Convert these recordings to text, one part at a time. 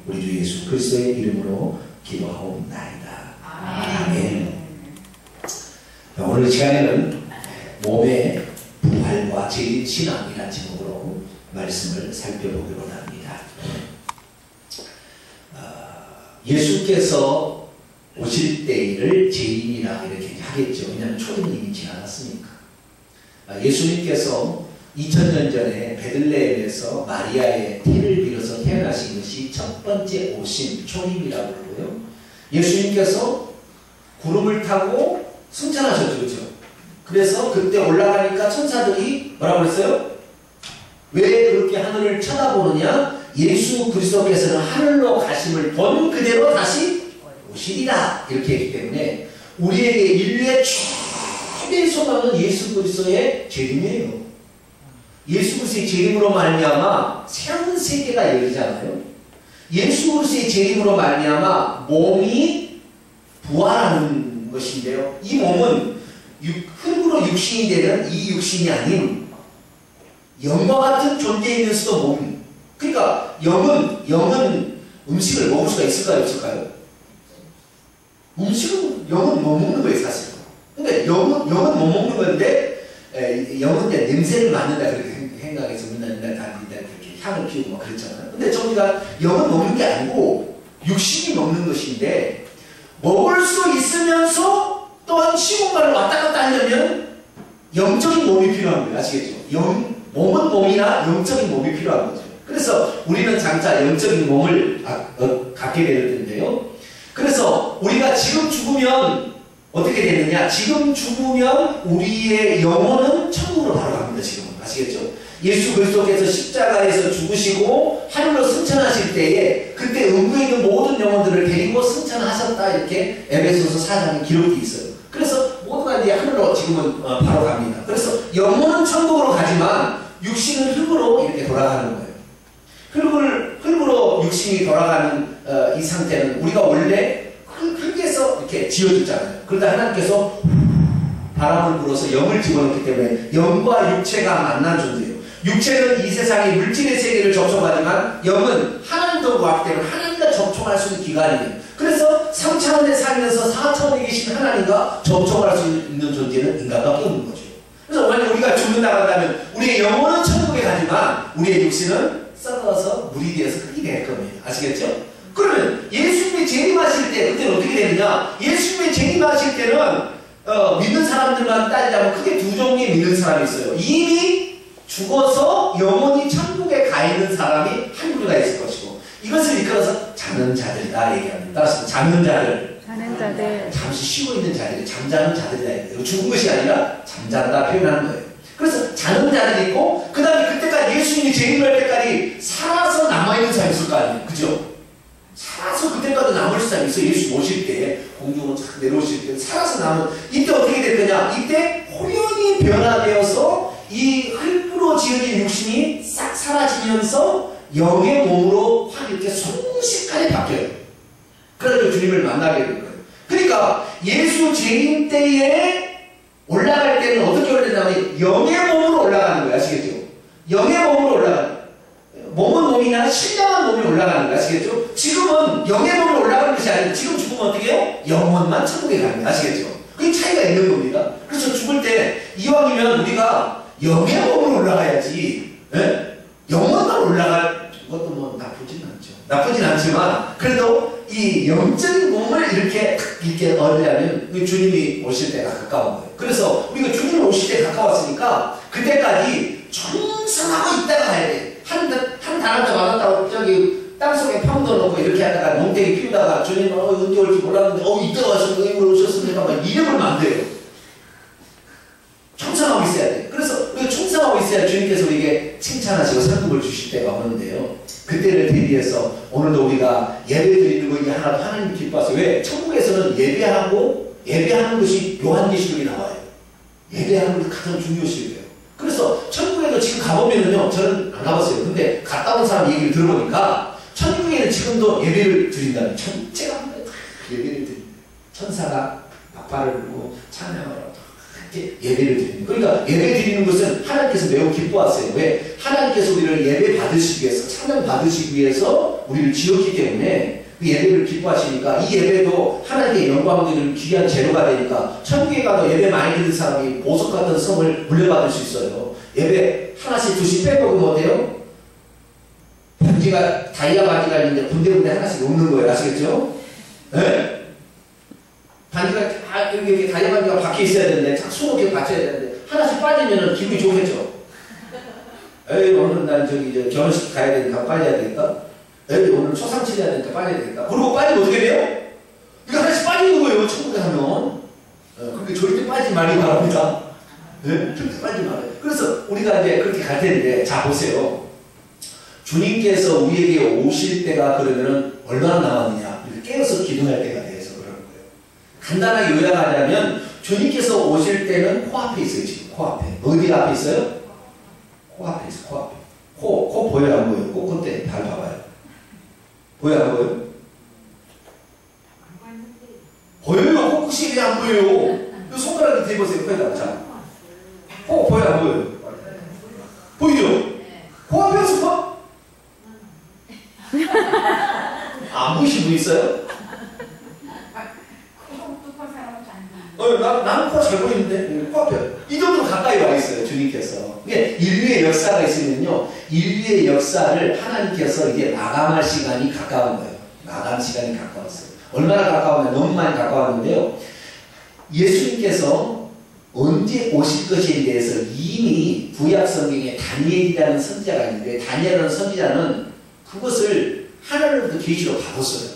우리 주 예수 그리스도의 이름으로 기도하옵나이다. 아멘. 오늘 시간에는 몸의 부활과 재림신앙이라는 제목으로 말씀을 살펴보기로 합니다. 예수께서 오실 때를 재림이라 이렇게 하겠죠. 왜냐하면 초림이 이미 지나갔으니까. 예수님께서 2000년 전에 베들레헴에서 마리아의 태를 빌어서 태어나신 것이 첫 번째 오심, 초림이라고 그러고요. 예수님께서 구름을 타고 승천하셨죠. 그렇죠? 그래서 그때 올라가니까 천사들이 뭐라고 그랬어요? 왜 그렇게 하늘을 쳐다보느냐? 예수 그리스도께서는 하늘로 가심을 본 그대로 다시 오시리라 이렇게 했기 때문에 우리에게 인류의 최대의 소망은 예수 그리스도의 재림이에요. 예수 그리스도의 재림으로 말미암아 새로운 세계가 열리잖아요. 예수 그리스도의 재림으로 말미암아 몸이 부활하는 것인데요. 이 몸은 흙으로 육신이 되는 이 육신이 아닌 영과 같은 존재이면서도 몸. 그러니까 영은 음식을 먹을 수가 있을까요? 없을까요? 영은 못 먹는 거예요, 사실. 근데 영은 못 먹는 건데, 영은 냄새를 맡는다, 그렇게 생각해서 우리나라 그렇게 향을 피우고 막 그랬잖아요. 근데 저희가 영은 먹는 게 아니고, 육신이 먹는 것인데, 먹을 수 있으면서 또한 시공간을 왔다 갔다 하려면, 영적인 몸이 필요한 거예요. 아시겠죠? 몸은 몸이나 영적인 몸이 필요한 거죠. 그래서 우리는 장차 영적인 몸을 갖게 될 텐데요. 그래서 우리가 지금 죽으면 어떻게 되느냐? 지금 죽으면 우리의 영혼은 천국으로 바로 갑니다. 지금은. 아시겠죠? 예수 그리스도께서 십자가에서 죽으시고 하늘로 승천하실 때에 그때 음부에 있는 모든 영혼들을 데리고 승천하셨다 이렇게 에베소서 4장에 기록이 있어요. 그래서 모두가 이제 하늘로 지금은 바로 갑니다. 그래서 영혼은 천국으로 가지만 육신은 흙으로 이렇게 돌아가는 거예요. 흙으로 육신이 돌아가는 이 상태는 우리가 원래 흙에서 이렇게 지어졌잖아요. 그러다 하나님께서 바람을 불어서 영을 집어넣기 때문에 영과 육체가 만난 존재예요. 육체는 이 세상의 물질의 세계를 접촉하지만 영은 하나님과 구하기 때문에 하나님과 접촉할 수 있는 기관이에요. 그래서 3차원에 살면서 4차원에 계신 하나님과 접촉할 수 있는 존재는 인간밖에 없는 거죠. 그래서 만약 우리가 죽는다고 한다면 우리의 영혼은 천국에 가지만 우리의 육신은 썩어서 물이 되어서 흙이 될 겁니다. 아시겠죠? 그러면 예수님이 재림하실 때 그때는 어떻게 되느냐? 예수님이 재림하실 때는 믿는 사람들만 따지자면 크게 두 종류의 믿는 사람이 있어요. 이미 죽어서 영원히 천국에 가 있는 사람이 한 부류가 있을 것이고 이것을 이끌어서 자는 자들이다 얘기합니다. 따라서 자는 자들 잠시 쉬고 있는 자들이 잠자는 자들이다. 죽은 것이 아니라 잠잔다 표현하는 거예요. 그래서 자는 자들이 있고 그 다음에 그때까지 예수님이 재림할 때까지 살아서 남아있는 사람이 있을 거 아니에요. 그죠? 살아서 그때까지 남을 사람이 있어요. 예수 오실 때 공중으로 착 내려오실 때 살아서 남은 이때 어떻게 될 거냐? 이때 호연히 변화되어서 이 흙으로 지어진 육신이 싹 사라지면서 영의 몸으로 확 이렇게 순식간에 바뀌어요. 그래서 주님을 만나게 될 거예요. 그러니까 예수 재림 때에 올라갈 때는 어떻게 올라가냐면 영의 몸으로 올라가는 거예요. 아시겠죠? 영의 몸으로 올라가는 거예요. 몸은 몸이나 신령한 몸이 올라가는 거예요. 아시겠죠? 지금은 영의 몸으로 올라가는 것이 아니고 지금 죽으면 어떻게 해요? 영혼만 천국에 갑니다. 아시겠죠? 그게 차이가 있는 겁니다. 그래서 죽을 때 이왕이면 우리가 영의 몸으로 올라가야지 영혼만 올라갈 것도 뭐 나쁘진 않지만 그래도 이 영적인 몸을 이렇게 얻으려면 주님이 오실 때가 가까운 거예요. 그래서 우리가 주님이 오실 때 가까웠으니까 그때까지 정성하고 있다가 가야 돼. 한 단한테 맞았다고 저기 땅속에 평도 놓고 이렇게 하다가 농땡이 피우다가 주님 언제 올지 몰랐는데 이따가 와서 이걸 오셨습니까? 막 이러면 안 돼요. 충성하고 있어야 돼. 그래서 우리가 충성하고 있어야 주님께서 우리에게 칭찬하시고 상급을 주실 때가 오는데요. 그때를 대비해서 오늘도 우리가 예배 드리는 거 이게 하나도 하나님 기뻐하세요. 왜? 천국에서는 예배하는 것이 요한계시록이 나와요. 예배하는 것이 가장 중요시해요. 그래서 천국에도 지금 가보면은요, 저는 안 가봤어요. 근데 갔다 온 사람 얘기를 들어보니까 천국에는 지금도 예배를 드린다는 전체가 예배를 드린다. 천사가 막발을 불고 찬양을 하고 이제 예배를 드리는 거예요. 그러니까 예배 드리는 것은 하나님께서 매우 기뻐하세요. 왜? 하나님께서 우리를 예배 받으시기 위해서, 찬양 받으시기 위해서 우리를 지었기 때문에 그 예배를 기뻐하시니까 이 예배도 하나님의 영광 드리는 귀한 재료가 되니까 천국에 가도 예배 많이 드리는 사람이 보석 같은 성을 물려받을 수 있어요. 예배 하나씩 두씩 빼먹으면 어때요? 반지가 다이아 반지가 있는데 군데군데 하나씩 놓는 거예요. 아시겠죠? 네? 반지가 여기 다이아 반지가 박혀 있어야 되는데 딱 20개 받쳐야 되는데 하나씩 빠지면 기분이 좋겠죠? 에이 오늘 난 저기 결혼식 가야 되니까 빨리 해야 되겠다. 에이 오늘 초상칠 해야 되니까 빨리 해야 되겠다. 그러고 빠지면 어떻게 돼요? 이거 하나씩 빠지는 거예요. 천국에 하면. 그렇게 절대 빠지지 말기 바랍니다. 네? 절대 빠지지 말아요. 그래서 우리가 이제 그렇게 갈 텐데 자 보세요. 주님께서 우리에게 오실 때가 그러면은 얼마나 남았느냐. 깨어서 기도할 때가 돼서 그러는 거예요. 간단하게 요약하자면 주님께서 오실 때는 코앞에 있어요. 지금 코앞에. 어디 앞에 있어요? 코앞에 있어요. 코앞에. 코 보여요? 안 보여요? 코 끝에 발 봐봐요. 보여요? 안 보여요? 보여요. 코끝이 왜 안 보여요? 손가락에 대보세요. 코에다가. 자. 코 보여요? 안 보여요? 보이죠? 코앞에 있어. 안 보이신 분 있어요? 나는 코가 잘 보이는데 코앞에 이 정도로 가까이 와 있어요. 주님께서. 이게 인류의 역사가 있으면요, 인류의 역사를 하나님께서 이제 마감할 시간이 가까운 거예요. 마감 시간이 가까웠어요. 얼마나 가까우면 너무 많이 가까웠는데요. 예수님께서 언제 오실 것에 대해서 이미 구약 성경에 다니엘이라는 선지자가 있는데, 다니엘이라는 선지자는 그것을 하나님부터 계시로 받았어요.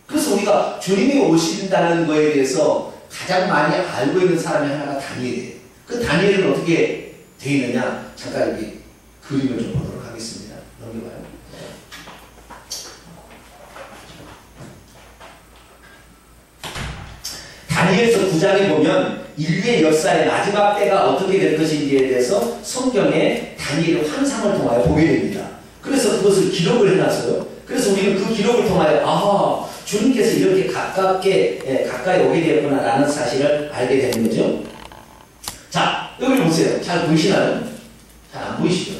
그래서 우리가 주님이 오신다는 거에 대해서 가장 많이 알고 있는 사람이 하나가 다니엘이에요. 그 다니엘은 어떻게 되어 있느냐? 잠깐 여기 그림을 좀 보도록 하겠습니다. 넘겨봐요. 다니엘서 9장에 보면 인류의 역사의 마지막 때가 어떻게 될 것인지에 대해서 성경에 다니엘의 환상을 통하여 보게 됩니다. 그래서 그것을 기록을 해놨어요. 그래서 우리는 그 기록을 통하여 주님께서 이렇게 가까이 오게 되었구나라는 사실을 알게 되는 거죠. 자, 여기 보세요. 잘 보이시나요? 잘 안 보이시죠?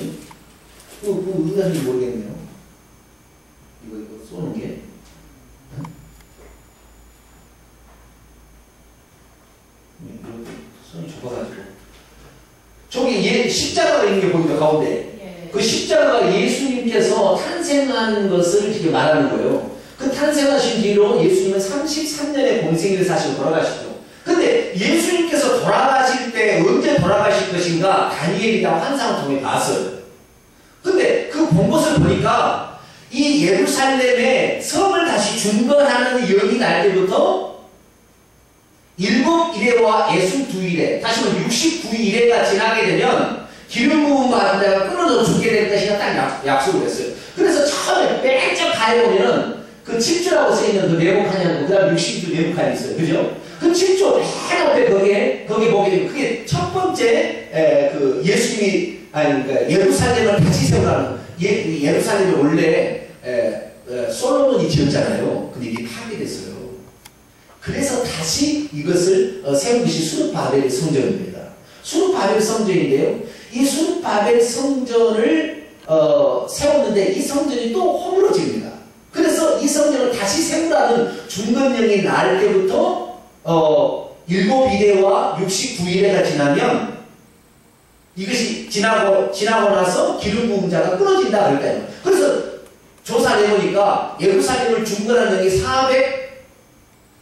뭐 의도인지 모르겠네요. 이거 쏘는 게. 손이 좁아가지고. 저기 십자가가 있는 게 보입니다. 가운데. 그 십자가가 예수님께서 탄생하는 것을 지금 말하는 거예요. 그 탄생하신 뒤로 예수님은 33년의 공생애를 사시고 돌아가시죠. 근데 예수님께서 돌아가실 때 언제 돌아가실 것인가 다니엘이가 환상을 통해 봤어요. 근데 그 본 것을 보니까 이 예루살렘에 성을 다시 중건하는 연이 날 때부터 7일에와 62일에, 다시 말해 69일에가 지나게 되면 기름 부음 받은 자가 끊어져 죽게 될 것이다 딱 약속을 했어요. 그래서 처음에 맨 저 가에 보면은 그 7조라고 쓰여있는 그 네부칸이하고 그 다음 60조 네부칸이 있어요. 그죠? 그 7조 맨 앞에 거기에 보게 되면 그게 첫 번째 그 예수님이 그러니까 예루살렘을 다시 세우라는 예루살렘이 원래 솔로몬이 지었잖아요. 근데 이게 파괴됐어요. 그래서 다시 이것을 세운 것이 수르바벨 성전입니다. 수르바벨 성전인데요. 이 수르바벨 성전을 세웠는데 이 성전이 또 허물어집니다. 그래서 이 성전을 다시 세우라는 중건령이 날 때부터 7일에와 69일에가 지나면 이것이 지나고 나서 기름 부은 자가 끊어진다 그럴까요? 그래서 조사를 해보니까 예루살렘을 중건한 명이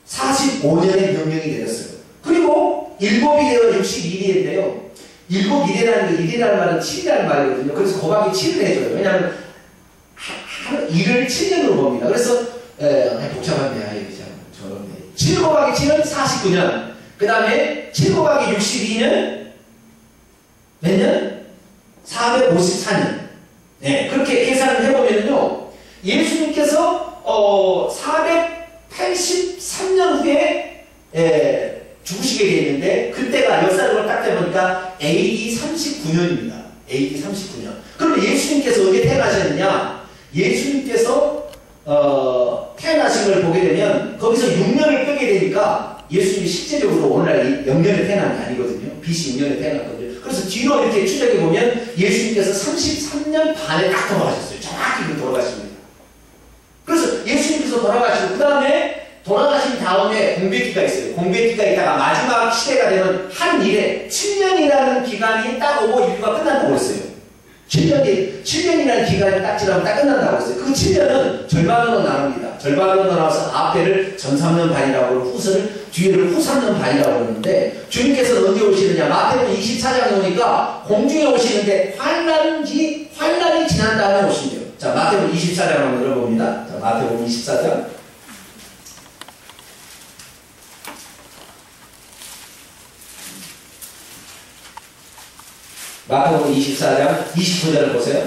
445년의 명령이 내렸어요. 그리고 7일에와 62일인데요. 7일이라는 말은 7이라는 말이거든요. 그래서 곱하기 7을 해줘요. 왜냐하면 일을 7년으로 봅니다. 그래서 복잡한데 저런 7 곱하기 7은 49년. 그 다음에 7 곱하기 62는 몇 년? 454년. 네, 그렇게 계산을 해보면요, 예수님께서 483년 후에 죽으시게 되는데, 그때가 역사적으로 딱 해보니까 AD 39년입니다. AD 39년. 그럼 예수님께서 어디에 태어나셨느냐? 예수님께서 태어나신 걸 보게 되면 거기서 6년을 빼게 되니까 예수님이 실제적으로 오늘날 0년에 태어난 게 아니거든요. BC 6년에 태어났거든요. 그래서 뒤로 이렇게 추적해 보면 예수님께서 33년 반에 딱 돌아가셨어요. 정확히 돌아가십니다. 그래서 예수님께서 돌아가시고 그 다음에 돌아가신 다음에 공백기가 있어요. 공백기가 있다가 마지막 시대가 되면 한 일에 7년이라는 기간이 딱 오고 인류가 끝난다고 했어요. 7년이라는 기간이 딱 지나면 딱 끝난다고 했어요. 그 7년은 절반으로 나눕니다. 절반으로 나눠서 앞에를 전 3년 반이라고 그러고 뒤를 후 3년 반이라고 그러는데 주님께서는 언제 오시느냐? 마태복음 24장에 오니까 공중에 오시는데 환란이 지난 다음에 오신대요. 자, 마태복음 24장 한번 들어봅니다. 자, 마태복음 24장. 마태복음 24장 29절을 보세요.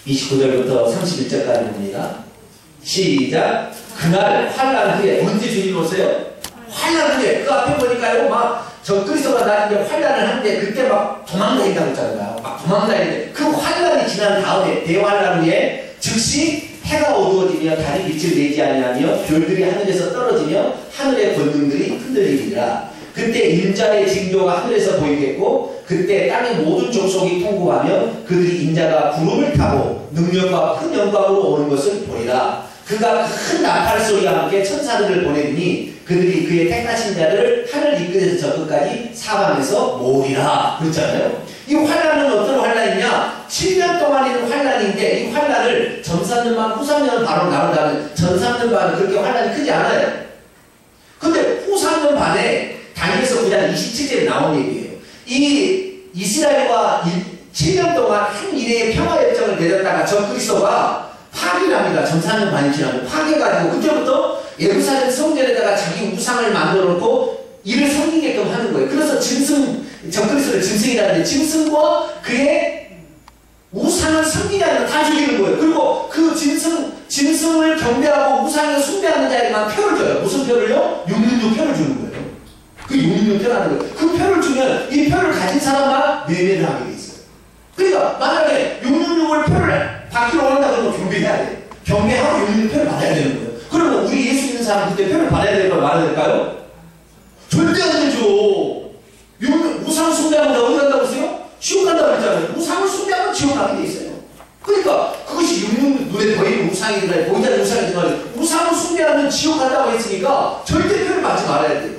29절부터 31절까지 봅니다. 시작. 그날 환란 후에 언제 주님 오세요? 환란 후에 그 앞에 보니까요 막 적그리스도가 나중에 환란을 하는데 그때 막 도망다닌다고 했잖아요. 막 도망다니는데 그 환란이 지난 다음에 대환란 후에 즉시 해가 어두워지며 달이 빛을 내지 아니하며 별들이 하늘에서 떨어지며 하늘의 권능들이 흔들리리라. 그때 인자의 징조가 하늘에서 보이겠고 그때 땅의 모든 족속이 통곡하며 그들이 인자가 구름을 타고 능력과 큰 영광으로 오는 것을 보리라. 그가 큰 나팔 소리와 함께 천사들을 보내더니 그들이 그의 택하신 자들을 하늘 이 끝에서 저 끝까지 사방에서 모으리라. 그렇잖아요. 이 환란은 어떤 환란이냐? 7년 동안 있는 환란인데 이 환란을 전 3년 반, 후 3년 바로 나온다면 전 3년 반은 그렇게 환란이 크지 않아요. 근데 후 3년 반에 다니엘서 9장 27절에 나온 얘기예요. 이 이스라엘과 7년 동안 한 이내의 평화협정을 내렸다가 적그리스도가 파괴를 합니다. 전 4년 반이 지나고 파괴가지고 그때부터 예루살렘 성전에다가 자기 우상을 만들어 놓고 이를 섬기게끔 하는 거예요. 그래서 적그리스도를 짐승이라는데 짐승과 그의 우상을 섬기냐는 걸 다 죽이는 거예요. 그리고 그 짐승을 경배하고 우상을 숭배하는 자에게만 표를 줘요. 무슨 표를요? 666 표를 주는 거예요. 그 666 표라는 거예요. 그 표를 주면 이 표를 가진 사람만 매매를 하게 돼 있어요. 그러니까 만약에 666을 표를 받기로 한다 그러면 경배해야 돼요. 경배하고 666 표를 받아야 되는 거예요. 그러면 우리 예수 믿는 사람 그때 표를 받아야 될까요? 말아야 될까요? 절대 안 되죠. 우상 숭배하면 어디 간다고 했어요? 지옥 간다고 했잖아요. 우상을 숭배하면 지옥 가게 돼 있어요. 그러니까 그것이 눈에 보이는 우상이든 보이지 않는 우상이든 우상을 숭배하면 지옥 간다고 했으니까 절대 표를 받지 말아야 돼요.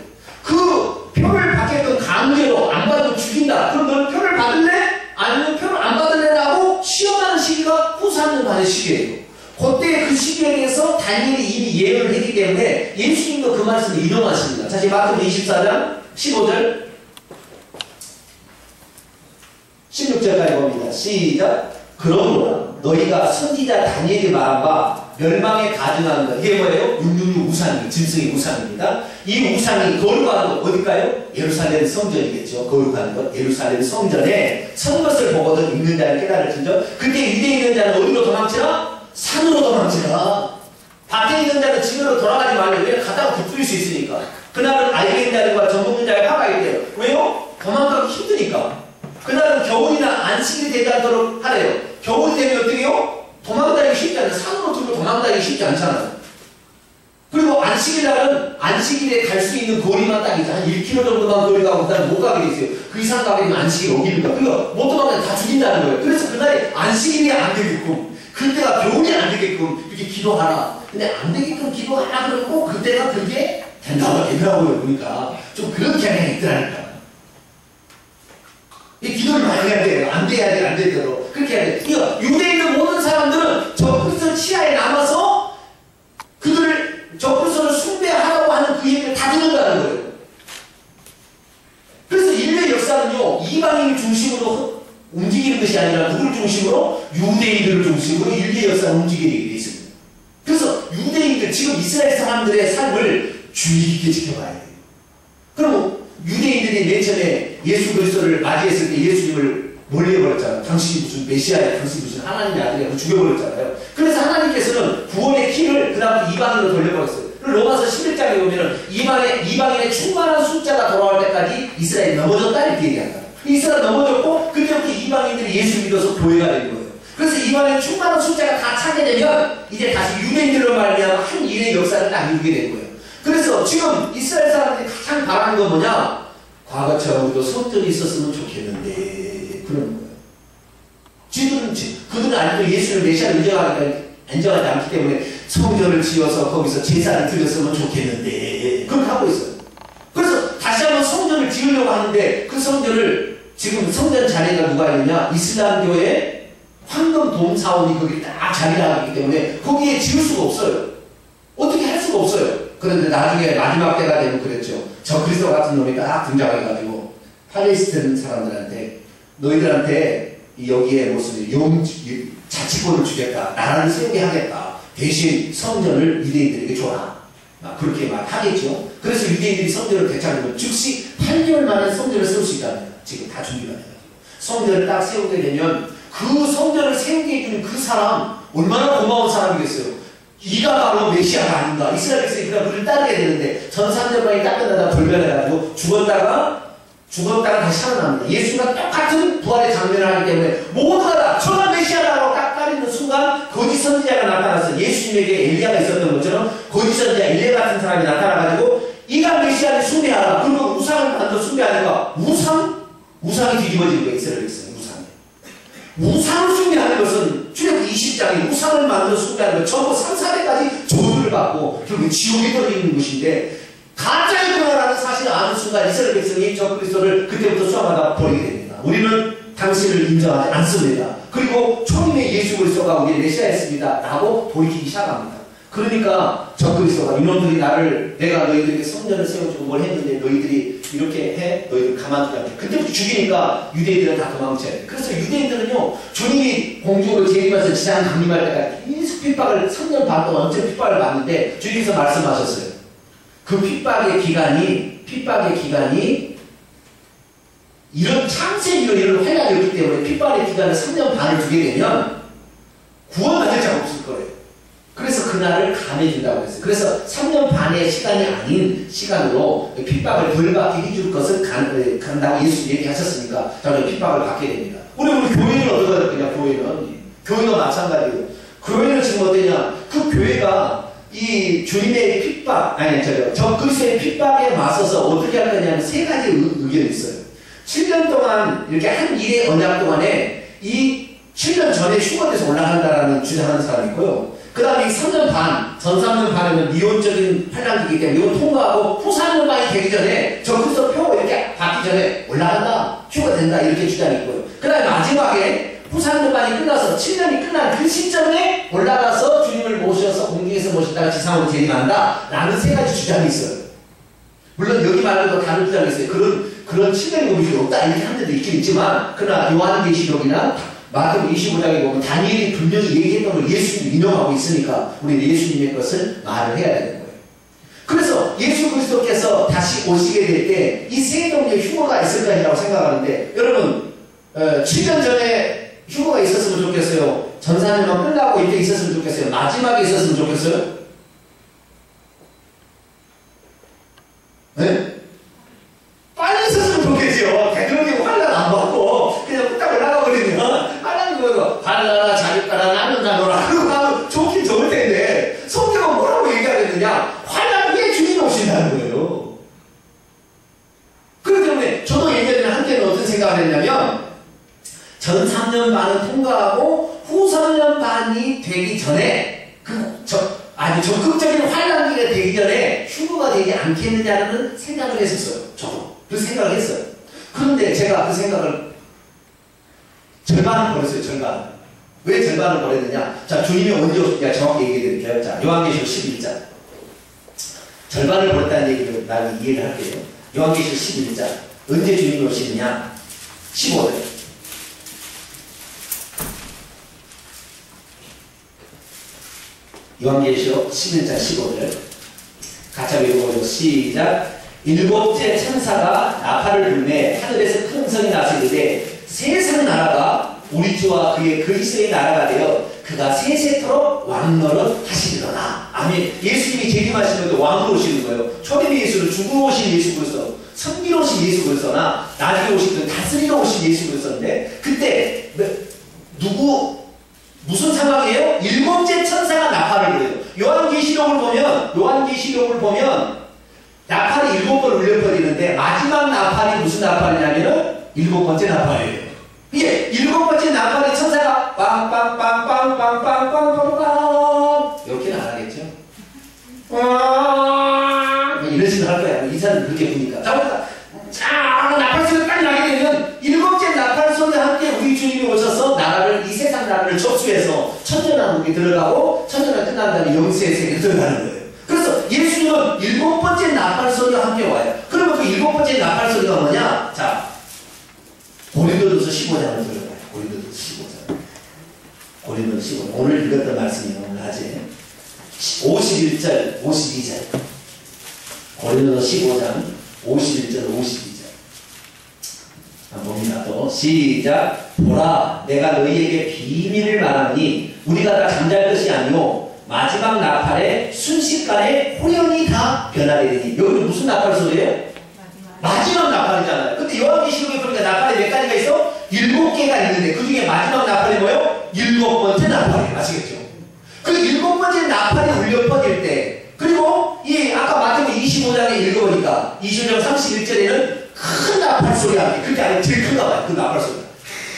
그 표를 받게끔 강제로 안 받으면 죽인다. 그럼 너는 표를 받을래? 아니면 표를 안 받을래라고 시험하는 시기가 후 3년 반의 시기예요. 그때 그 시기에 대해서 다니엘이 이미 예언을 했기 때문에 예수님도 그 말씀을 인용하십니다. 다시 마태복음 24장 15절 16절까지 봅니다. 시작. 그러므로 너희가 선지자 다니엘이 말한 바 멸망에 가증하는 것. 이게 뭐예요? 666 우상이 짐승의 우상입니다. 이 우상이 거룩한 것 어딜까요? 예루살렘 성전이겠죠. 거룩한 것 예루살렘 성전에 선 것을 보거든 읽는 자는 깨달을지죠. 그때 유대에 있는 자는 어디로 도망치라? 산으로 도망치라. 밭에 있는 자는 집으로 돌아가지 말고 왜 가다가 붙들릴 수 있으니까. 그날은 알게 있는 자들과 정 먹는 자의 화가 있대요. 왜요? 도망가기 힘드니까. 그날은 겨울이나 안식일이 되지 않도록 하래요. 겨울이 되면 어떻게 해요? 도망다니기 쉽지 않아요. 산으로 들고 도망다니기 쉽지 않잖아요. 그리고 안식일날은 안식일에 갈 수 있는 거리만 딱 있어요. 한 1km 정도만 거리 가고 그다음에 못 가게 돼 있어요. 그 이상 가게 되면 안식일 어깁니다. 그러니까 못 도망다니면 다 죽인다는 거예요. 그래서 그날이 안식일이 안 되게끔 그때가 겨울이 안 되게끔 이렇게 기도하라. 근데 안 되게끔 기도하라 그러면 꼭 그때가 그게 된다고 되더라고요. 보니까 좀 그런 경향이 있더라니까. 이 기도를 많이 해야 돼요. 안 돼야 돼, 안 되도록. 그렇게 해야 돼. 그러니까 유대에 있는 모든 사람들은 적그리스도 치하에 남아서 적그리스도를 숭배하라고 하는 그 얘기를 다 듣는다는 거예요. 그래서 인류의 역사는요, 이방인을 중심으로 움직이는 것이 아니라 누구를 중심으로? 유대인들을 중심으로 인류의 역사를 움직이게 되어 있습니다. 그래서 유대인들, 지금 이스라엘 사람들의 삶을 주의 깊게 지켜봐야 돼요. 그럼 유대인들이 맨 처음에 예수 그리스도를 맞이했을 때 예수님을 몰려버렸잖아요. 당신이 무슨 메시아야, 당신이 무슨 하나님의 아들이야, 죽여버렸잖아요. 그래서 하나님께서는 구원의 키를 그 다음부터 이방인으로 돌려버렸어요. 로마서 11장에 보면은 이방인의 충만한 숫자가 돌아올 때까지 이스라엘이 넘어졌다 이렇게 얘기한다. 이스라엘 넘어졌고 그때부터 이방인들이 예수 믿어서 교회가 된 거예요. 그래서 이번에 충만한 숫자가 다 차게 되면 이제 다시 유대인들로 말미암아 한 일의 역사를 딱 이루게 된 거예요. 그래서 지금 이스라엘 사람들이 가장 바라는 건 뭐냐? 과거처럼 우리도 성전이 있었으면 좋겠는데 그런 거예요. 그들은 아직도 예수를 메시아를 인정하지 않기 때문에 성전을 지어서 거기서 제사를 드렸으면 좋겠는데 그렇게 하고 있어요. 그래서 다시 한번 성전을 지으려고 하는데 그 성전을 지금 성전 자리가 누가 있느냐? 이슬람교의 황금 사원이 거기 딱 자리가 있기 때문에 거기에 지을 수가 없어요. 어떻게 할 수가 없어요. 그런데 나중에 마지막 때가 되면 그랬죠. 저 그리스도 같은 놈이 딱 등장해가지고 팔레스타인 사람들한테 너희들한테 여기에 무슨 자치권을 주겠다. 나라를 세우게 하겠다. 대신 성전을 유대인들에게 줘라. 그렇게 막 하겠죠. 그래서 유대인들이 성전을 되찾으면 즉시 8개월 만에 성전을 세울 수 있답니다. 지금 다 준비가 돼가지고. 성전을 딱 세우게 되면 그 성전을 세우게 해주는 그 사람 얼마나 고마운 사람이겠어요. 이가 바로 메시아가 아닌가. 이스라엘 백성이 그를 따르게 되는데 전산대만이 딱 끝나다 돌변해가지고 죽었다가 다시 살아납니다. 예수가 똑같은 부활의 장면을 하기 때문에 모두가 다 저가 메시아라고 딱 따르는 순간 거짓 선지자가 나타났어요. 예수님에게 엘리야가 있었던 것처럼 거짓 선지자 엘리야 같은 사람이 나타나가지고 이가 메시아를 숭배하라. 그리고 우상을 만들어 숭배하니까 우상이 뒤집어지는 거예요. 이스라엘 백성이 우상을 숭배하는 것은 출애굽기 20장에 우상을 만들어 숭배하는 것 전부 3, 4대까지 저주를 받고 결국 지옥에 떨어지는 것인데 가짜이구나라는 사실을 아는 순간 이스라엘 백성이 저 그리스도를 그때부터 수함하다 버리게 됩니다. 우리는 당신을 인정하지 않습니다. 그리고 초림의 예수 그리스도가 우리의 메시아였습니다. 라고 돌이키기 시작합니다. 그러니까 저 그리스도가 이놈들이 내가 너희들에게 성전을 세워주고 뭘 했는데 너희들이 이렇게 해? 너희들 가만두지 않게. 그때부터 죽이니까 유대인들은 다 도망쳐야 돼. 그래서 유대인들은요, 주님이 공중으로 재림하셔서 지상 강림할 때까지 계속 핍박을 3년 반 동안 엄청 핍박을 받는데 주님께서 말씀하셨어요. 그 핍박의 기간이 이런 창세기로 이런 환란이었기 때문에 핍박의 기간을 3년 반을 두게 되면 구원받을 자가 없을 거예요. 그래서 그날을 감해준다고 했어요. 그래서 3년 반의 시간이 아닌 시간으로 핍박을 덜 받게 해줄 것을 간다고 예수 얘기하셨으니까 저는 핍박을 받게 됩니다. 우리 교회는 어떻게 되냐? 교회가 마찬가지예요. 교회는 지금 어떠냐? 그 교회가 이 주님의 핍박, 저 그리스도의 핍박에 맞서서 어떻게 할 거냐면 세 가지 의견이 있어요. 7년 동안 이렇게 한 일의 언약 동안에 이 7년 전에 휴거돼서 올라간다라는 주장하는 사람이 있고요. 그 다음에 3년 반, 전 3년 반에는 미온적인 환란기이기 때문에 이걸 통과하고 후 3년 반이 되기 전에 저 그리스도 표 이렇게 받기 전에 올라간다, 휴거된다 이렇게 주장이 있고요. 그 다음에 마지막에 후 3년 반이 끝나서 7년이 끝난 그 시점에 올라가서 주님을 모셔서 공중에서 모시다가 지상으로 재림한다 라는 세 가지 주장이 있어요. 물론 여기 말고도 다른 주장이 있어요. 그런 7년이 오기 없다 이렇게 하는 데도 있긴 있지만 그러나 요한계시록이나 마태복음 25장에 보면 다니엘이 분명히 얘기했던 걸 예수님이 인용하고 있으니까 우리는 예수님의 것을 말을 해야 되는 거예요. 그래서 예수 그리스도께서 다시 오시게 될 때 이 세 종류의 휴거가 있을 것이라고 생각하는데 여러분 7년 전에 휴거가 있었으면 좋겠어요? 전사님만 끝나고 이때 있었으면 좋겠어요? 마지막에 있었으면 좋겠어요? 네? 빨리 있었으면 좋겠죠. 대통령이 환란 안 받고 그냥 뚝딱 올라가 버리면 하나님 그거 발라라 자립가라 나눈다노라 그러고 하면 좋긴 좋을 텐데 성경은 뭐라고 얘기하겠느냐? 환란 후에 주님이 오신다는 거예요. 그렇기 때문에 저도 예전에 한때는 어떤 생각을 했냐면 전 3년 반은 통과하고 후 3년 반이 되기 전에 아주 적극적인 환란기가 되기 전에 휴거가 되지 않겠느냐는 생각을 했었어요. 저도 그 생각을 했어요. 그런데 제가 그 생각을 절반을 버렸어요. 절반. 왜 절반을 버렸느냐? 자, 주님이 언제 오실까 정확히 얘기해 드릴게요. 자, 요한계시록 11장. 절반을 버렸다는 얘기를 나는 이해를 할게요. 요한계시록 11장. 언제 주님이 오시느냐? 15절. 요한계시록 11장 15절. 같이 한번 읽어보죠. 시작. 일곱째 천사가 나팔을 불매 하늘에서 큰 성이 나서 이르되 세상 나라가 우리 주와 그의 그리스도의 나라가 되어 그가 세세토록 왕노릇 하시리로다. 아멘. 예수님이 재림하시면 왕으로 오시는 거예요. 초림의 예수는 죽으러 오신 예수 그리스도, 성기로 오신 예수 그리스도나 나중에 오신 다스리러 오신 예수 그리스도인데 그때 누구 마지막이에요. 일곱째 천사가 나팔을 불어요. 요한계시록을 보면 나팔이 7번 울려버리는데 마지막 나팔이 무슨 나팔이냐면은 7번째 나팔이에요. 이게 7번째 나팔이 천사가 빵빵빵빵빵빵빵빵빵 이렇게는 안 하겠죠? 이런 식으로 할 거야. 이 사람은 그렇게 보니까. 자, 나팔 소리가 딱 나게 되면 7번째 나팔 소리와 함께 우리 주님이 오셔서 이 세상 나라를 접수해서 천년왕국에 들어가고 천년왕국 끝난 다음에 영세의 세계에 들어가는 거예요. 그래서 예수님은 7번째 나팔 소리와 함께 와요. 그러면 그 7번째 나팔 소리가 뭐냐? 자, 고린도전서 15장을 들어봐요. 고린도전서 15장. 오늘 읽었던 말씀이요. 낮에 51절, 52절. 고린도전서 15장 51절, 52절. 봅니다. 또 시작. 보라, 내가 너희에게 비밀을 말하니 우리가 다 잠잘 것이 아니오 마지막 나팔에 순식간에 호연이 다 변하게 되니. 여기는 무슨 나팔 소리예요? 마지막 나팔이잖아요. 근데 요한계시록에 보니까 나팔이 몇 가지가 있어? 7개가 있는데 그 중에 마지막 나팔이 뭐예요? 7번째 나팔이에요. 아시겠죠? 그 7번째 나팔이 울려 퍼질 때, 그리고 아까 마태복음 25장에 읽어보니까 25장 31절에는 큰 나팔 소리와 함께, 그게 아니라 제일 큰가 봐요. 그 나팔 소리가.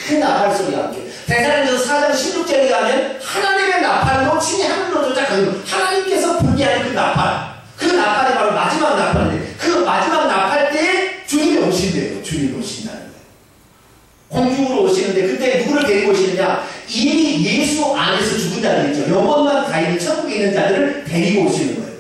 큰 나팔 소리와 함께. 대사님께서 4장 16절에 가면 하나님의 나팔로 친히 하늘로 도착하는 하나님께서 분리하는 그 나팔. 그 나팔이 바로 마지막 나팔인데 그 마지막 나팔 때 주님이 오신대요. 주님이 오신다는 거예요. 공중으로 오시는데 그때 누구를 데리고 오시느냐? 이미 예수 안에서 죽은 자들 있죠. 영혼만 가있는 천국에 있는 자들을 데리고 오시는 거예요.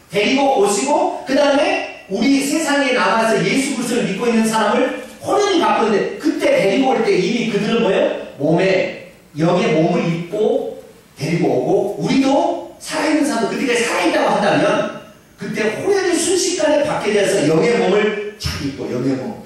데리고 오시고 그 다음에 우리 세상에 남아서 예수 그리스도를 믿고 있는 사람을 호련히 바꾸는데 그때 데리고 올 때 이미 그들은 뭐예요? 몸에 영의 몸을 입고 데리고 오고 우리도 살아있는 사람도 그때까지 살아있다고 한다면 그때 호련히 순식간에 받게 돼서 영의 몸을 착 입고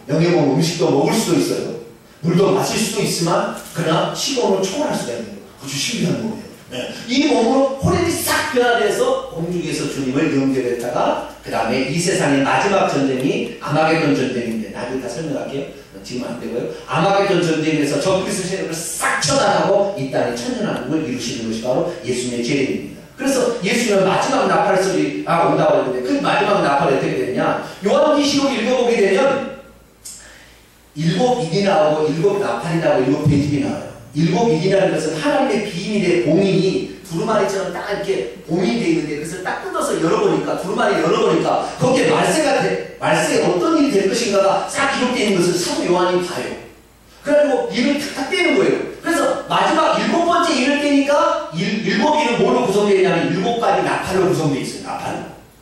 영의 몸 음식도 먹을 수도 있어요. 물도 마실 수도 있지만 그러나 시공을 초월할 수가 있는 거예요. 아주 신비한 몸이에요. 네. 이 몸으로 호련히 싹 변화돼서 공중에서 주님을 영접했다가 그 다음에 이 세상의 마지막 전쟁이 아마게돈 전쟁인데 나중에 다 설명할게요. 지금 안 되고요. 아마게돈 전쟁에서 적그리스도 세력을 싹 처단하고 이 땅에 천년왕국을 이루시는 것이 바로 예수님의 재림입니다. 그래서 예수님은 마지막 나팔 소리가 온다고 했는데 그 마지막 나팔이 어떻게 되느냐? 요한계시록 읽어보게 되면 7인이 나오고 7나팔이 나오고 7배집이 나와요. 7인이라는 것은 하나님의 비밀의 봉인이 두루마리처럼 딱 이렇게 봉인되어 있는데 그것을 딱 뜯어서 열어보니까 두루마리 열어보니까 거기에 말세에 어떤 일이 될 것인가가 싹 기록되어 있는 것을 사도 요한이 봐요. 그래가지고 일을 탁탁 떼는 거예요. 그래서 마지막 7번째 일을 떼니까 7일은 뭘로 구성되어 있냐면 7가지 나팔로 구성되어 있어요. 나팔로.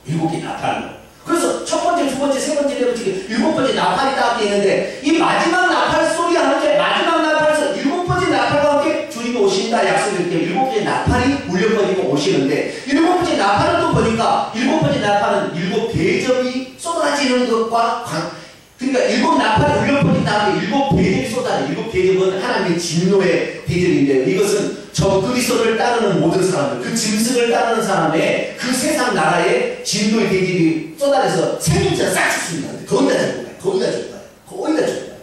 7개 나팔로. 그래서 첫 번째, 두 번째, 세 번째, 네 번째, 7번째 나팔이 딱 있는데 이 마지막 나팔 소리가 함께 마지막 나팔에서 7번째 나팔과 함께 주님이 오신다 약속했기 때문에 7번째 나팔이 울려 퍼지고 오시는데 7번째 나팔은 또 보니까 7번째 나팔은 7대접이 쏟아지는 것과 그러니까 7나팔이 울려 퍼진 다음에 7대접이 쏟아져요. 7대접은 하나님의 진노의 대접인데요. 이것은 적그리스도를 따르는 모든 사람들, 그 짐승을 따르는 사람의 그 세상 나라의 진노의 대접이 쏟아져서 생명체가 싹 죽습니다. 거의 다 죽어가요. 거의 다 죽어가요.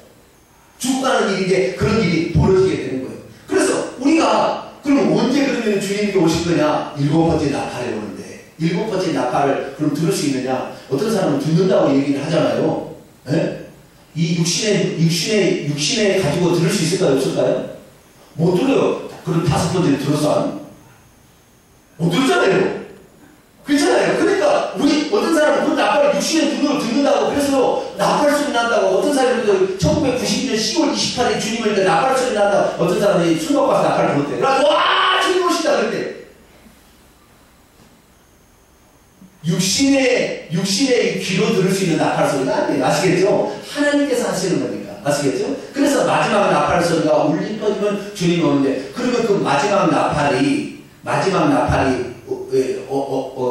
죽어가는 일인데 그런 일이 벌어지게 되는 거예요. 그래서 우리가 그럼 언제 그러면 주님이 오실 거냐? 7번째 나팔에 오는데 7번째 나팔을 그럼 들을 수 있느냐? 어떤 사람은 듣는다고 얘기를 하잖아요. 네? 이 육신에 가지고 들을 수 있을까요? 없을까요? 못 들어요. 그럼 5번째를 들었어? 못 들었잖아요. 그렇잖아요. 그러니까 우리 어떤 사람은 그 나팔을 육신의 눈으로 듣는다고 그래서 나팔 소리 난다고 어떤 사람은 1990년 10월 28일 주님을 나팔 소리 난다고 어떤 사람이 술 먹고 와서 나팔을 불었대. 그래서 와 주님 오신다 그랬대. 육신의 귀로 들을 수 있는 나팔 소리가 아니에요. 아시겠죠? 하나님께서 하시는 거니까. 아시겠죠? 그래서 마지막 나팔 소리가 울리 퍼지면 주님이 오는데 그러면 그 마지막 나팔이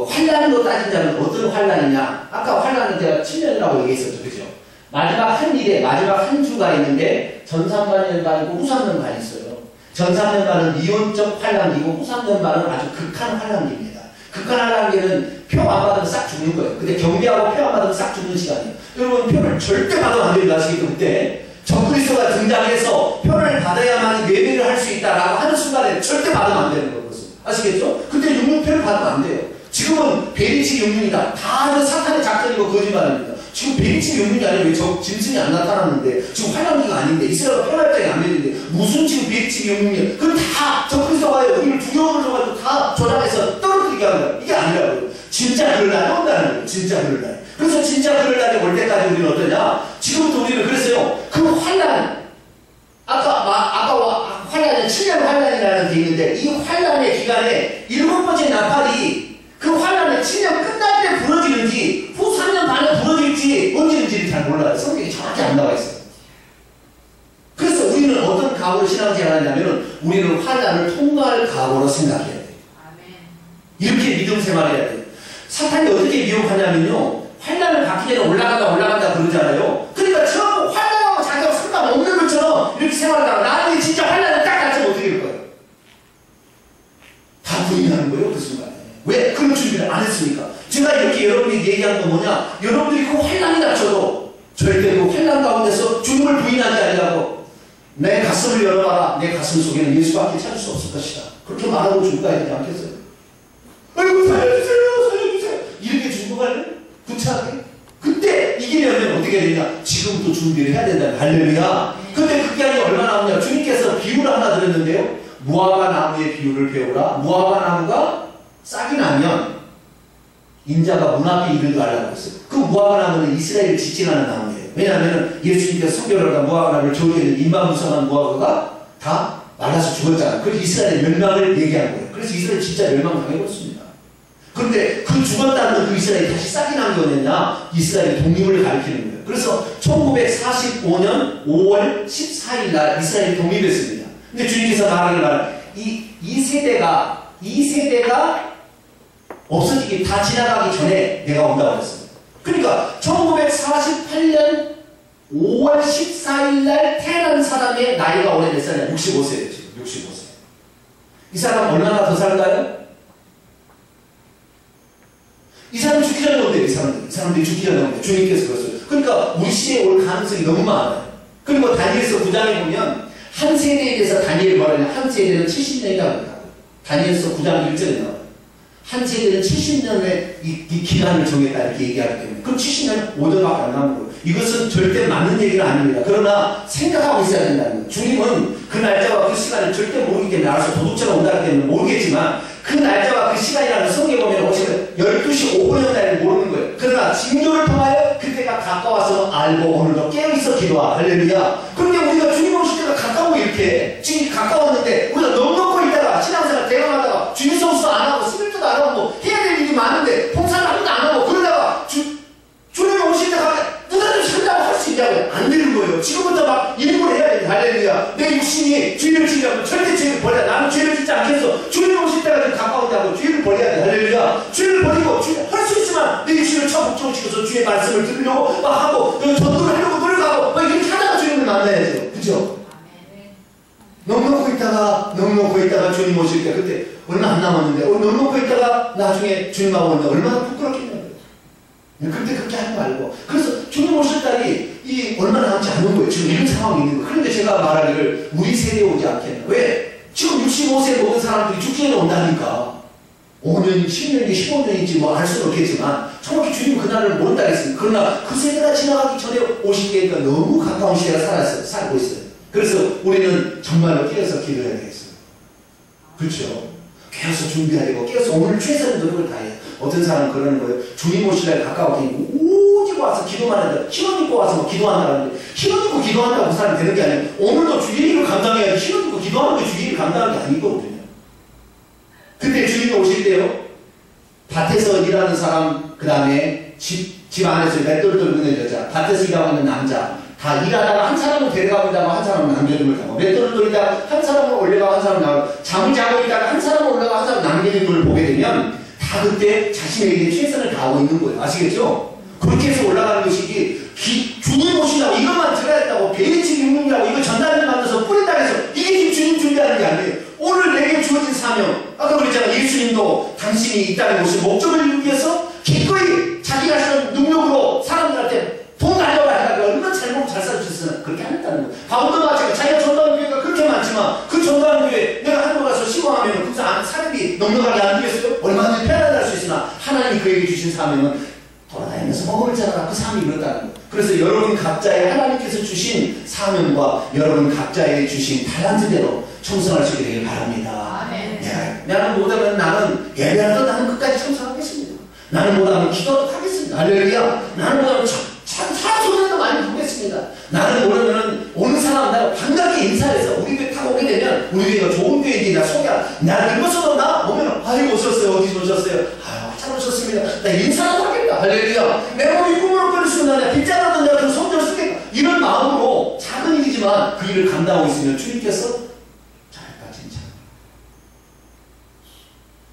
환란으로 따진다면 어떤 환란이냐? 아까 환란은 제가 7년이라고 얘기했었죠. 그죠? 마지막 한 일에 마지막 한 주가 있는데 전 3년반이고 후 3년반이 있어요. 전 3년반은 이론적 환란기고 후 3년반은 아주 극한 환란기입니다. 극한 환란기는 표 안 받으면 싹 죽는 거예요. 근데 경비하고 표 안 받으면 싹 죽는 시간이에요. 여러분 표를 절대 받으면 안 됩니다. 아시겠죠? 그때 적그리스도가 등장해서 표를 받아야만 예배를 할 수 있다라고 하는 순간에 절대 받으면 안 되는 거예요. 그것은. 아시겠죠? 그때 육륜표를 받으면 안 돼요. 지금은 베리치 육륜이다. 다 사탄의 작전이고 거짓말입니다. 지금 베리치 육륜이 아니고 왜 짐승이 안 나타났는데 지금 환란기가 아닌데 이스라엘가 평화협정이 안 되는데 무슨 지금 베리치 육륜이야. 그건 다 적그리스도가 우리를 두려움을 줘가지고 다 조작해서 떨어뜨리게 하는 거야. 이게 아니라고요. 진짜 그럴 날이 온다는 거예요. 진짜 그럴 날. 그래서 진짜 그럴 날이 올 때까지 우리는 어떠냐? 지금부터 우리는 그랬어요. 그 환란, 아까 환란은 7년 환란이라는 게 있는데 이 환란의 기간에 7번째 나팔이 그 환란의 7년 끝날 때 부러지는지 후 3년 반에 부러질지 언제인지를 잘 몰라요. 성경이 정확히 안 나와 있어요. 그래서 우리는 어떤 각오로 신앙생활을 하냐면 우리는 환란을 통과할 각오로 생각해야 돼요. 이렇게 믿음 생활해야 돼요. 사탄이 어떻게 미혹하냐면요. 환란을 받기 전에 올라간다 그러잖아요. 그러니까 전부 환란하고 자기가 상관없는 것처럼 이렇게 생활하다가 나중에 진짜 환란을 딱 가지면 어떻게 될 거예요? 다 부인하는 거예요. 그 순간에. 왜? 그런 준비를 안 했으니까. 제가 이렇게 여러분이 얘기한 건 뭐냐? 여러분들이 그 환란이 닥쳐도 절대 그 환란 가운데서 주님을 부인하지 아니라고 내 가슴을 열어봐라. 내 가슴 속에는 예수밖에 찾을 수 없을 것이다. 그렇게 말하고 준비해야 되지 않겠어요? 아이고 살려주세요. 살려주세요. 이렇게 준비할래? 구차하게? 그때 이기려면 어떻게 해야 되냐? 지금부터 준비를 해야 된다. 할렐루야. 근데 그게 아니라 얼마나 나오냐? 주님께서 비유를 하나 드렸는데요. 무화과 나무의 비유를 배우라. 무화과 나무가 싹이 나면 인자가 문 앞에 이르지 말라고 했어요. 그 무화과 나무는 이스라엘을 지칭하는 나무예요. 왜냐하면 예수님께서 성경을 하다 무화과 나무를 저기에는 인마무성한 무화과가 다 말라서 죽었잖아요. 그래서 이스라엘의 멸망을 얘기한 거예요. 그래서 이스라엘 진짜 멸망당해버렸습니다. 그런데 그 죽었다는 그 이스라엘이 다시 싹이 난 거였냐? 이스라엘의 독립을 가리키는 거예요. 그래서 1945년 5월 14일 날 이스라엘이 독립했습니다. 근데 주님께서 말하는 말, 이 세대가 없어지기, 다 지나가기 전에 내가 온다고 했습니다. 그러니까 1948년 5월 14일 날 태어난 사람의 나이가 올해 몇 살이냐? 65세예요. 지금 65세. 이 사람 얼마나 더 살까요? 이 사람이 죽기 전에 온대요. 이 사람들이 죽기 전에 온대요. 주님께서 그랬어요. 그러니까 우리 시대에 올 가능성이 너무 많아요. 그리고 다니엘서 9장에 보면 한 세대에 대해서 다니엘 말하면 한 세대는 70년이라고 합니다. 다니엘서 9장 1절에 나와요. 한 세대는 70년의 이 기간을 정했다 이렇게 얘기하기 때문에 그럼 70년 5년밖에 안 남은 거예요. 이것은 절대 맞는 얘기는 아닙니다. 그러나 생각하고 있어야 된다는 거예요. 주님은 그 날짜와 그 시간을 절대 모르기 때문에 알아서 도둑처럼 온다기 때문에 모르겠지만 그 날짜와 그 시간이라는 성경에 보면 오시면 12시 5분의 날을 모르는 거예요. 그러나 징조를 통하여 그때가 가까워서 알고 오늘도 깨어있어 기도하. 할렐루야. 그런데 우리가 주님 오실 때가 가까워 이렇게 지금 가까웠는데 우리가 넉넉고 있다가 신앙생활 대응하다가 주님 성수 안 하고 11조도 안 하고 뭐 해야 될 일이 많은데 봉사를 한 번도 안 하고 그러다가 주님이 오실 때 가면 누가 좀 산다고 할 수 있냐고요. 안 되는 거예요. 지금부터 막 일부러 해야 돼요. 할렐루야. 내 육신이 죄를 지려면 절대 죄를 버려야 돼. 나는 죄를 짓지 않겠어. 주님 오실 때가 좀 가까운다고 죄를 버려야 돼. 할렐루야. 죄를 버리고 할 수 있지만 내 육신을 처복종시켜서 주의 말씀을 들으려고 막 하고 전도를 하려고 노력하고 막 이렇게 하다가 주님을 만나야죠. 그죠? 넉넉고 있다가 주님 오실 때 그때 얼마 안 남았는데 넉넉고 있다가 나중에 주님하고 온다. 얼마나 부끄럽겠냐고요. 그때 그렇게 하지 말고. 그래서 주님 오실 날이 얼마 남지 않은 거예요. 지금 이런 상황이 있는 거예요. 그런데 제가 말하기를 우리 세대에 오지 않겠나. 왜? 지금 65세 먹은 사람들이 죽기 전에 온다니까. 5년이, 10년이, 15년인지 뭐 알 수는 없겠지만 정확히 주님 그날을 모른다 했습니다. 그러나 그 세대가 지나가기 전에 오실 때니까 너무 가까운 시대가 살고 있어요. 그래서 우리는 정말로 깨어서 기도해야 되겠어요. 그렇죠? 깨어서 준비해야 되고 깨어서 오늘 최선의 노력을 다해요. 어떤 사람은 그러는 거예요. 주님 오실 날 가까워지고 오직 와서 기도만 해도 힘을 입고 와서 뭐 기도한다는데 힘을 입고 기도한다고 그 사람이 되는 게 아니에요. 오늘도 주의 일을 감당해야지 힘을 입고 기도하는 게 주의 일을 감당하는 게 아니거든요. 그때 주님이 오실 때요. 밭에서 일하는 사람 그 다음에 집 안에서 맷돌 들고 있는 여자 밭에서 일하고 있는 남자 다 일하다가 한 사람은 데려가고 있다가 한 사람은 남겨둠을 타고 맷돌을 돌리다가 한 사람은 올려가고 한 사람은 나가고 잠을 자고 있다가 한 사람은 올라가고 한 사람은 남겨둔 걸 보게 되면 다 그때 자신에게 최선을 다하고 있는 거예요. 아시겠죠? 그렇게 해서 올라가는 것이지 주님 오신다고 이것만 들어야 된다고 베이직 육문이라고 이거 전단을 만들어서 뿌린다고 해서 이게 지금 주님 준비하는 게 아니에요. 오늘 내게 주어진 사명 아까 그랬잖아. 예수님도 당신이 이 땅에 오신 목적을 이루기 위해서 기꺼이 자기가 하시는 능력으로 사람들한테 돈 달라고 하다가 얼마나 잘 먹고 잘 살았으면 그렇게 안 했다는 거예요. 바울도 마찬가지고 자기가 전도하는 교회가 그렇게 많지만 그 전도하는 교회 내가 한국 가서 얼마든지 넉넉하게 안 되겠어요? 얼마든지 편안할 수 있으나 하나님이 그에게 주신 사명은 돌아다니면서 먹을 자라 그 삶이 이렇다는 거예요. 그래서 여러분 각자의 하나님께서 주신 사명과 여러분 각자의 주신 달란트대로 충성할 수 있게 되길 바랍니다. 나는 못하면 나는 예배하도 나는 끝까지 충성하겠습니다. 나는 못하면 기도도 하겠습니다. 할렐루야. 나는 못하면 사람 소리도 많이 보겠습니다. 나는 모르면 오는 사람 나 반갑게 인사해서 우리 교회 딱 오게 되면 우리 교회가 좋은 교회인지 소개야. 나 늙어서도 나 오면 아이고 오셨어요. 어디서 오셨어요? 아유 잘 오셨습니다. 나 인사라도 하겠다. 할렐루야. 내가 뭐 꿈으로 끌수는 나 빗자라도 내가 그 손들을 쓰겠다. 이런 마음으로 작은 일이지만 그 일을 감당하고 있으면 주님께서 잘했다 진짜.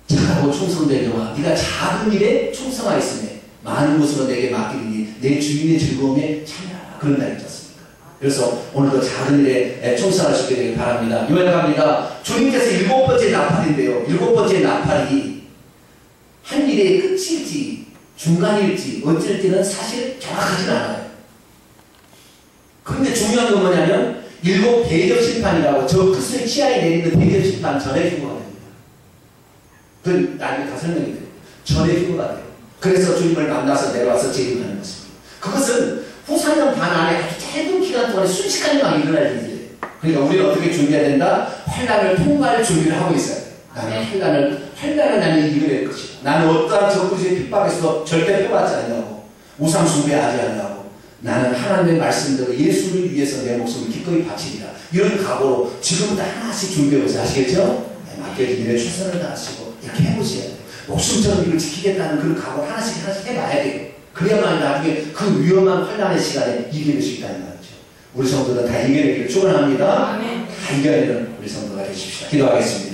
잘하고 충성되게와 네가 작은 일에 충성하였으니 많은 것으로 내게 맡기리니 내 주인의 즐거움에 참여하라. 그런 날이 있었습니까? 그래서 오늘도 작은 일에 충성할 수 있게 되길 바랍니다. 요약합니다. 주님께서 7번째 나팔인데요. 7번째 나팔이 한 일의 끝일지 중간일지 어쩔지는 사실 정확하지는 않아요. 그런데 중요한 건 뭐냐면 7 대접 심판이라고 저 크스의 치아에 내리는 대접 심판 전에 주고가 됩니다. 그건 나중에 다 설명이 돼요. 전에 주고가 돼요. 그래서 주님을 만나서 내려와서 재림하는 것입니다. 그것은 후사년 반 안에 아주 짧은 기간 동안에 순식간에 막 일어날 일이에요. 그러니까 우리는 어떻게 준비해야 된다? 환난을 통과할 준비를 하고 있어야 돼요. 나는 환난을 나는 이겨낼 것이다. 나는 어떠한 적그리스도의 핍박에서도 절대 패받지 않냐고 우상 숭배하지 않냐고 나는 하나님의 말씀대로 예수를 위해서 내 목숨을 기꺼이 바치리라. 이런 각오로 지금부터 하나씩 준비해보세요. 아시겠죠? 맡겨진 일에 최선을 다하시고 이렇게 해보셔야 돼요. 목숨처럼 이걸 지키겠다는 그런 각오를 하나씩 해봐야 돼요. 그래야만 나중에 그 위험한 환난의 시간에 이겨낼 수 있다는 말이죠. 우리 성도는 다 이겨내기를 축원합니다. 다 이겨내는 우리 성도가 되십시오. 기도하겠습니다.